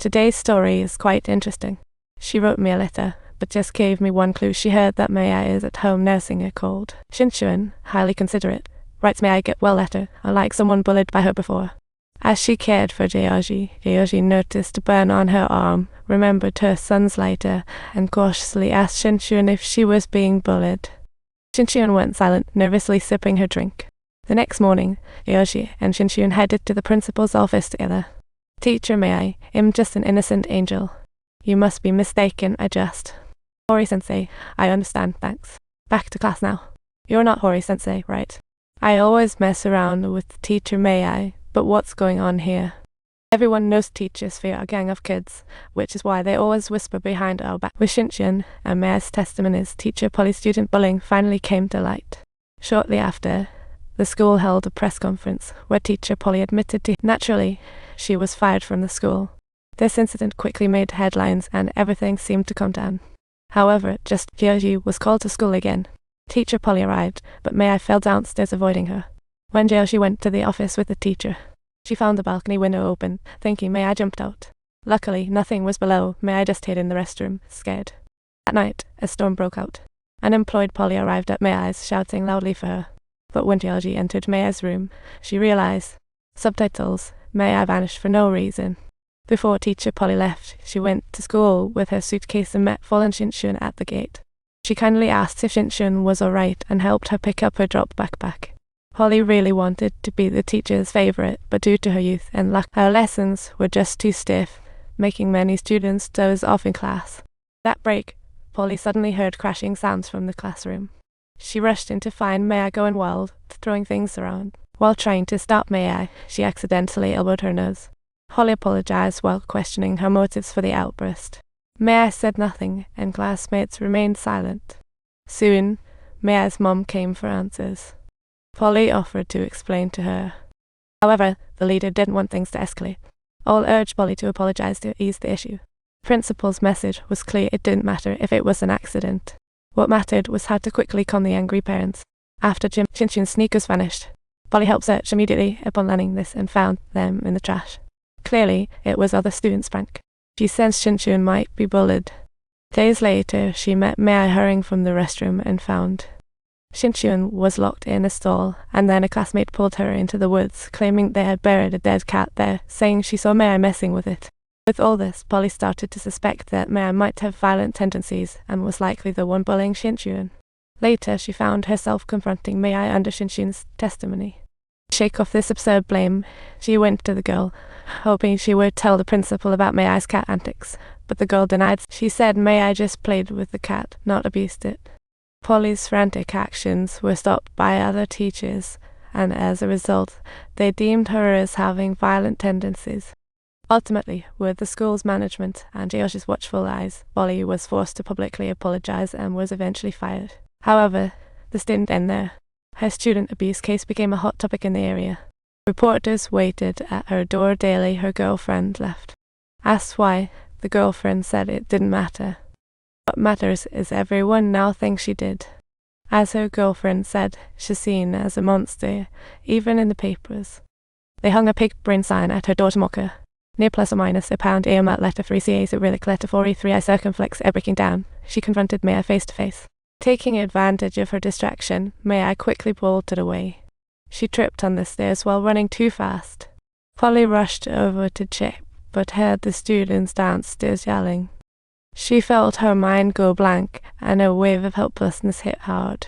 Today's story is quite interesting. She wrote me a letter, but just gave me one clue. She heard that Mei is at home nursing a cold. Shinchuan, highly considerate, writes Mei get well letter, unlike someone bullied by her before. As she cared for Georgie noticed a burn on her arm, remembered her son's letter, and cautiously asked Shinchuan if she was being bullied. Shinchuan went silent, nervously sipping her drink. The next morning, Georgie and Shinchuan headed to the principal's office together. Teacher Mei, I'm just an innocent angel. You must be mistaken, I just. Hori-sensei, I understand, thanks. Back to class now. You're not Hori-sensei, right? I always mess around with Teacher Mei, but what's going on here? Everyone knows teachers fear a gang of kids, which is why they always whisper behind our back. With Shinchuan and Mei's testimonies, Teacher Polly's student bullying finally came to light. Shortly after, the school held a press conference where Teacher Polly admitted to naturally she was fired from the school. This incident quickly made headlines and everything seemed to calm down. However, just Georgie was called to school again. Teacher Polly arrived, but Mei fell downstairs avoiding her. When Georgie went to the office with the teacher, she found the balcony window open, thinking Mei jumped out. Luckily, nothing was below. Mei just hid in the restroom, scared. At night, a storm broke out. Unemployed Polly arrived at Mei's, shouting loudly for her. But when Georgie entered Mei's room, she realized. Subtitles, Mei vanished for no reason. Before Teacher Polly left, she went to school with her suitcase and met fallen Shinchuan at the gate. She kindly asked if Shinchuan was alright and helped her pick up her dropped backpack. Polly really wanted to be the teacher's favorite, but due to her youth and luck, her lessons were just too stiff, making many students doze off in class. That break, Polly suddenly heard crashing sounds from the classroom. She rushed in to find Mei going wild, throwing things around. While trying to stop Mei, she accidentally elbowed her nose. Polly apologized while questioning her motives for the outburst. Mei said nothing, and classmates remained silent. Soon, Mei's mom came for answers. Polly offered to explain to her. However, the leader didn't want things to escalate. All urged Polly to apologize to ease the issue. Principal's message was clear: it didn't matter if it was an accident. What mattered was how to quickly calm the angry parents. After Shinchuan's sneakers vanished, Polly helped search immediately upon learning this and found them in the trash. Clearly, it was other students' prank. She sensed Shinchuan might be bullied. Days later, she met Mei hurrying from the restroom and found Shinchuan was locked in a stall, and then a classmate pulled her into the woods, claiming they had buried a dead cat there, saying she saw Mei messing with it. With all this, Polly started to suspect that Mei might have violent tendencies and was likely the one bullying Shinchuan. Later, she found herself confronting Mei under Shinchuan's testimony. To shake off this absurd blame, she went to the girl, hoping she would tell the principal about Mei's cat antics, but the girl denied. She said Mei just played with the cat, not abused it. Polly's frantic actions were stopped by other teachers, and as a result, they deemed her as having violent tendencies. Ultimately, with the school's management and Georgie's watchful eyes, Polly was forced to publicly apologize and was eventually fired. However, this didn't end there. Her student abuse case became a hot topic in the area. Reporters waited at her door daily. Her girlfriend left. Asked why, the girlfriend said it didn't matter. What matters is everyone now thinks she did. As her girlfriend said, she's seen as a monster, even in the papers. They hung a pig brain sign at her door to mock her. Near plus or minus a pound earmarked letter 3CA cyrillic letter 43 I circumflex breaking down, she confronted Mei face to face. Taking advantage of her distraction, Mei quickly bolted away. She tripped on the stairs while running too fast. Polly rushed over to check, but heard the students downstairs yelling. She felt her mind go blank, and a wave of helplessness hit hard.